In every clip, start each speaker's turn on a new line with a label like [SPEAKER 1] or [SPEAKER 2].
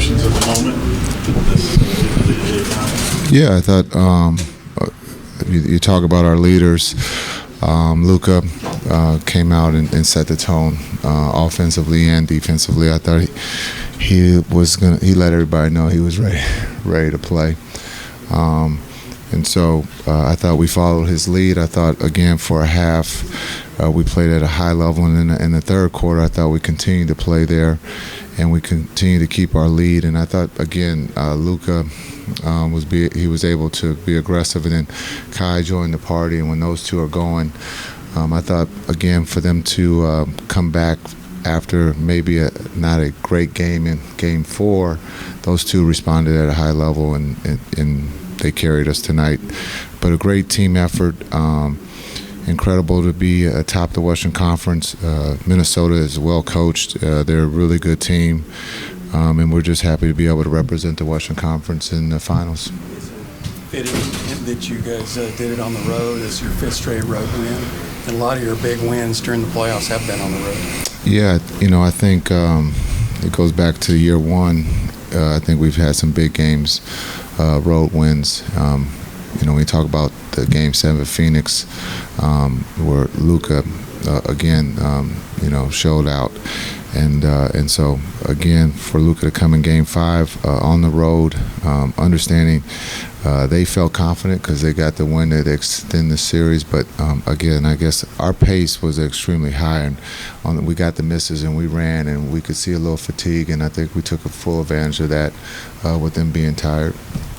[SPEAKER 1] impressions of the moment?
[SPEAKER 2] Yeah, I thought you talk about our leaders. Luka came out and set the tone offensively and defensively. I thought he let everybody know he was ready to play. And so I thought we followed his lead. I thought, again, for a half, we played at a high level. And in the third quarter, I thought we continued to play there, and we continued to keep our lead. And I thought, again, Luka was able to be aggressive, and then Kai joined the party. And when those two are going, I thought, again, for them to come back after maybe not a great game in Game 4, those two responded at a high level, and they carried us tonight. But a great team effort. Incredible to be atop the Western Conference. Minnesota is well coached. They're a really good team. And we're just happy to be able to represent the Western Conference in the finals.
[SPEAKER 3] Fitting that you guys did it on the road. It's your fifth straight road win. And a lot of your big wins during the playoffs have been on the road.
[SPEAKER 2] Yeah, I think it goes back to year one. I think we've had some big games, road wins. When you talk about the Game 7 Phoenix, where Luka, again, showed out. And so, again, for Luka to come in Game 5 on the road, understanding they felt confident because they got the win to extend the series. But, again, I guess our pace was extremely high. And we got the misses and we ran, and we could see a little fatigue. And I think we took a full advantage of that with them being tired.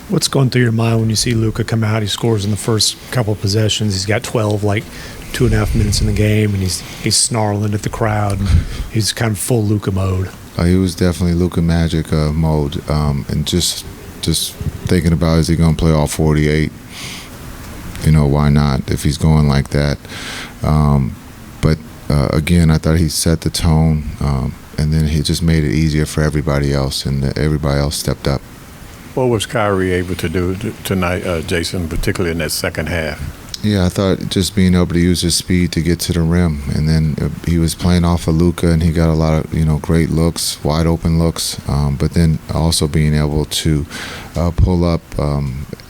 [SPEAKER 4] What's going through your mind when you see Luka come out? He scores in the first couple of possessions. He's got 12, 2.5 minutes in the game, and he's snarling at the crowd. And he's kind of full Luka mode.
[SPEAKER 2] He was definitely Luka Magic mode, and just thinking about, is he going to play all 48? Why not if he's going like that? But again, I thought he set the tone, and then he just made it easier for everybody else, and everybody else stepped up.
[SPEAKER 5] What was Kyrie able to do tonight, Jason, particularly in that second half?
[SPEAKER 2] Yeah, I thought just being able to use his speed to get to the rim, and then he was playing off of Luka, and he got a lot of great looks, wide open looks, but then also being able to pull up,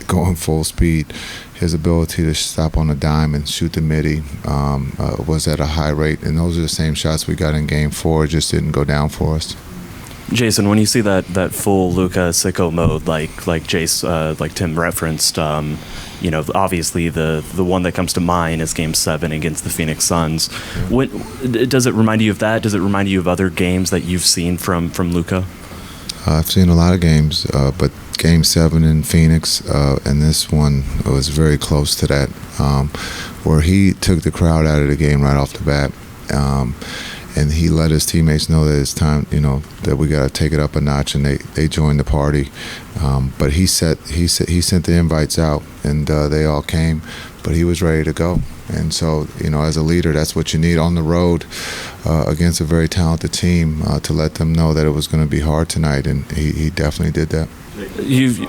[SPEAKER 2] going full speed. His ability to stop on a dime and shoot the midi was at a high rate, and those are the same shots we got in Game 4. It just didn't go down for us.
[SPEAKER 6] Jason, when you see that full Luka sicko mode, like Jace, like Tim referenced, obviously the one that comes to mind is Game 7 against the Phoenix Suns. Does it remind you of that? Does it remind you of other games that you've seen from Luka?
[SPEAKER 2] I've seen a lot of games, but Game 7 in Phoenix, and this one was very close to that, where he took the crowd out of the game right off the bat. And he let his teammates know that it's time, that we got to take it up a notch, and they joined the party. But he sent the invites out, and they all came, but he was ready to go. And so, as a leader, that's what you need on the road against a very talented team, to let them know that it was going to be hard tonight, and he definitely did that.
[SPEAKER 1] Kyrie getting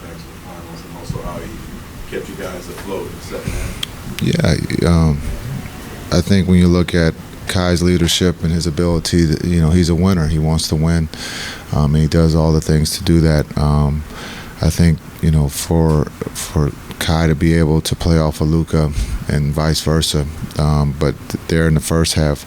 [SPEAKER 1] back to the finals, and also how he kept you guys afloat in the second half.
[SPEAKER 2] Yeah, I think when you look at Kai's leadership and his ability, he's a winner. He wants to win, and he does all the things to do that. I think for Kai to be able to play off of Luka and vice versa, but there in the first half,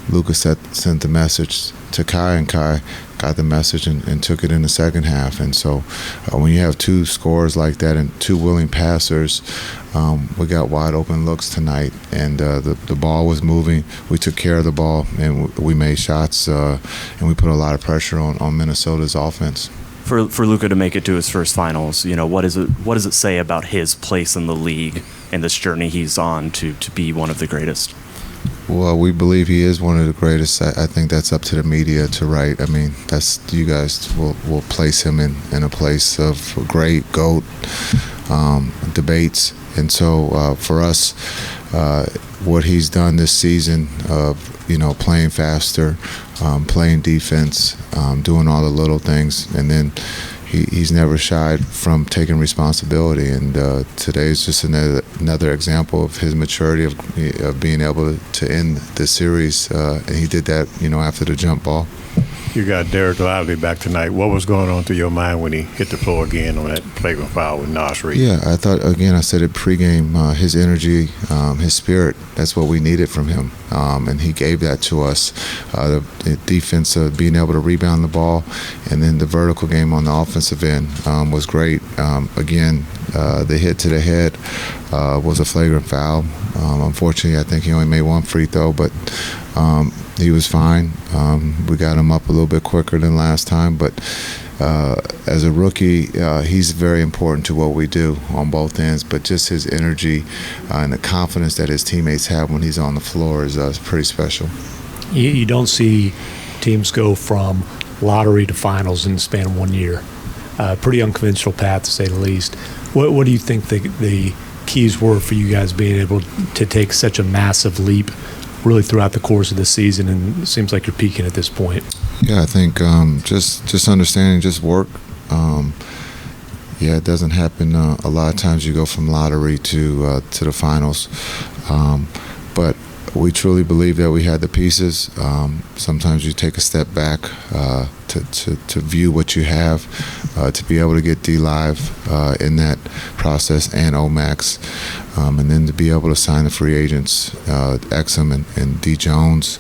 [SPEAKER 2] Luka sent the message to Kai, and Kai got the message and took it in the second half. And so when you have two scorers like that and two willing passers, we got wide open looks tonight, and the ball was moving. We took care of the ball, and we made shots, and we put a lot of pressure on Minnesota's offense.
[SPEAKER 6] For Luka to make it to his first finals, what does it say about his place in the league and this journey he's on to be one of the greatest?
[SPEAKER 2] Well, we believe he is one of the greatest. I think that's up to the media to write. I mean, you guys will place him in a place of great GOAT debates. And so for us, what he's done this season of playing faster, playing defense, doing all the little things, and then he's never shied from taking responsibility. And today is just another example of his maturity of being able to end the series. And he did that, after the jump ball.
[SPEAKER 5] You got Derek Lively back tonight. What was going on through your mind when he hit the floor again on that flagrant foul with Nas Reed?
[SPEAKER 2] Yeah, I thought, again, I said it pregame, his energy, his spirit, that's what we needed from him. And he gave that to us. The defense, being able to rebound the ball, and then the vertical game on the offensive end was great. Again, the hit to the head was a flagrant foul. Unfortunately, I think he only made one free throw, but he was fine. We got him up a little bit quicker than last time, but as a rookie, he's very important to what we do on both ends, but just his energy and the confidence that his teammates have when he's on the floor is pretty special.
[SPEAKER 4] You don't see teams go from lottery to finals in the span of 1 year. Pretty unconventional path, to say the least. What do you think the keys were for you guys being able to take such a massive leap really throughout the course of the season, and it seems like you're peaking at this point?
[SPEAKER 2] Yeah, I think just understanding, just work. It doesn't happen a lot of times. You go from lottery to the finals, but we truly believe that we had the pieces. Sometimes you take a step back to view what you have, to be able to get D-Live in that process and Omax, and then to be able to sign the free agents, Exum and D. Jones,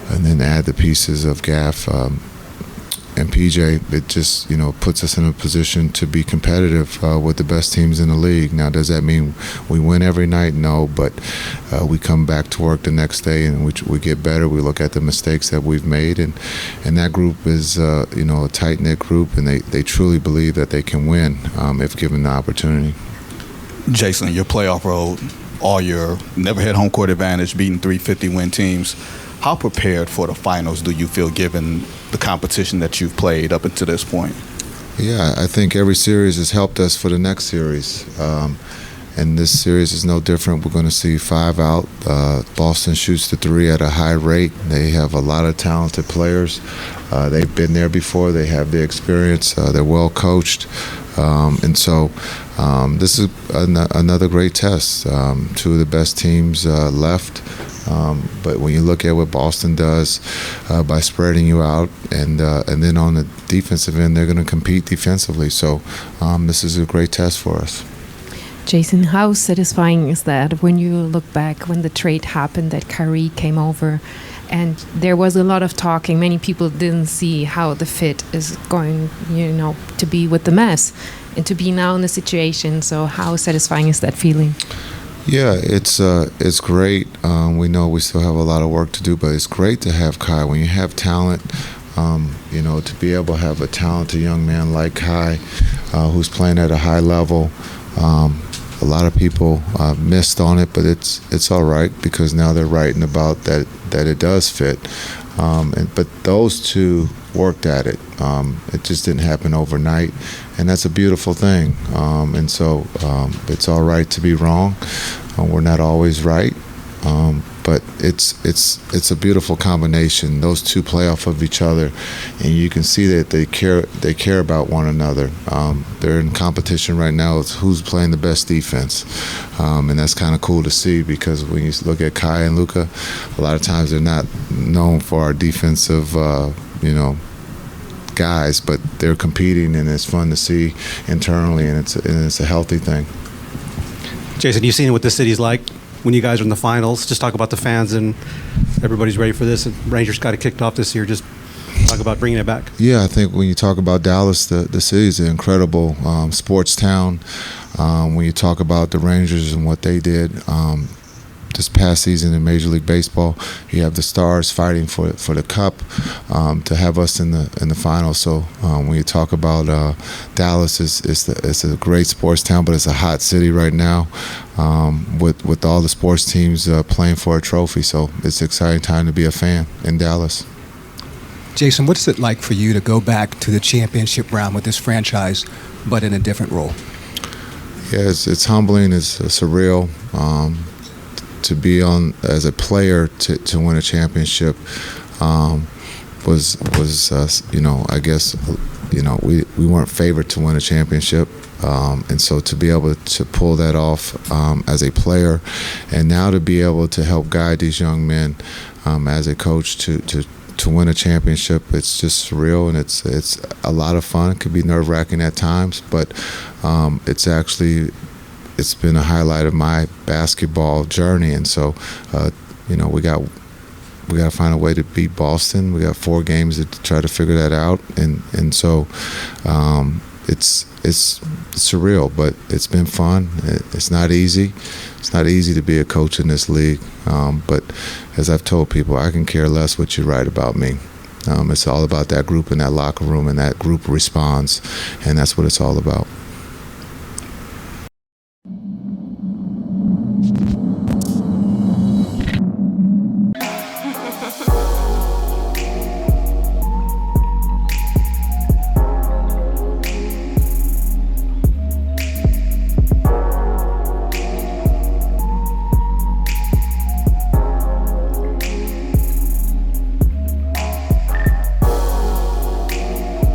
[SPEAKER 2] and then add the pieces of Gaff and PJ. It just puts us in a position to be competitive with the best teams in the league. Now, does that mean we win every night? No, but we come back to work the next day and we get better. We look at the mistakes that we've made, and that group is a tight-knit group, and they truly believe that they can win if given the opportunity.
[SPEAKER 7] Jason, your playoff road, all year, never had home court advantage, beating 350-win teams. How prepared for the finals do you feel, given the competition that you've played up until this point?
[SPEAKER 2] Yeah, I think every series has helped us for the next series. And this series is no different. We're going to see 5 out. Boston shoots the 3 at a high rate. They have a lot of talented players. They've been there before. They have the experience. They're well coached. And so this is another great test. 2 of the best teams left. But when you look at what Boston does by spreading you out, and then on the defensive end, they're going to compete defensively. So this is a great test for us.
[SPEAKER 8] Jason, how satisfying is that when you look back when the trade happened, that Kyrie came over, and there was a lot of talking. Many people didn't see how the fit is going, to be with the Mavs, and to be now in the situation. So how satisfying is that feeling?
[SPEAKER 2] Yeah, it's great. We know we still have a lot of work to do, but it's great to have Kai. When you have talent, to be able to have a talented young man like Kai, who's playing at a high level. A lot of people missed on it, but it's all right, because now they're writing about that it does fit. But those two worked at it. It just didn't happen overnight, and that's a beautiful thing. And so it's all right to be wrong. We're not always right, but it's a beautiful combination. Those two play off of each other, and you can see that they care about one another. They're in competition right now. It's who's playing the best defense, and that's kind of cool to see, because when you look at Kai and Luka, a lot of times they're not known for our defensive, guys, but they're competing, and it's fun to see internally, and it's a healthy thing.
[SPEAKER 9] Jason, you've seen what the city's like when you guys are in the finals. Just talk about the fans, and everybody's ready for this. And Rangers got it kicked off this year. Just talk about bringing it back.
[SPEAKER 2] Yeah, I think when you talk about Dallas, the city is an incredible sports town. When you talk about the Rangers and what they did this past season in Major League Baseball, you have the Stars fighting for the Cup, to have us in the finals. So when you talk about Dallas, it's a great sports town, but it's a hot city right now, with all the sports teams playing for a trophy. So it's an exciting time to be a fan in Dallas.
[SPEAKER 10] Jason, what is it like for you to go back to the championship round with this franchise, but in a different role?
[SPEAKER 2] Yeah, it's humbling. It's surreal. To be on as a player to win a championship was I guess we weren't favored to win a championship, and so to be able to pull that off as a player, and now to be able to help guide these young men as a coach to to win a championship, it's just surreal, and it's a lot of fun. It could be nerve-wracking at times, but it's been a highlight of my basketball journey. And so, we got to find a way to beat Boston. We got 4 games to try to figure that out, and so it's surreal, but it's been fun. It's not easy. It's not easy to be a coach in this league, but as I've told people, I can care less what you write about me. It's all about that group in that locker room, and that group responds, and that's what it's all about.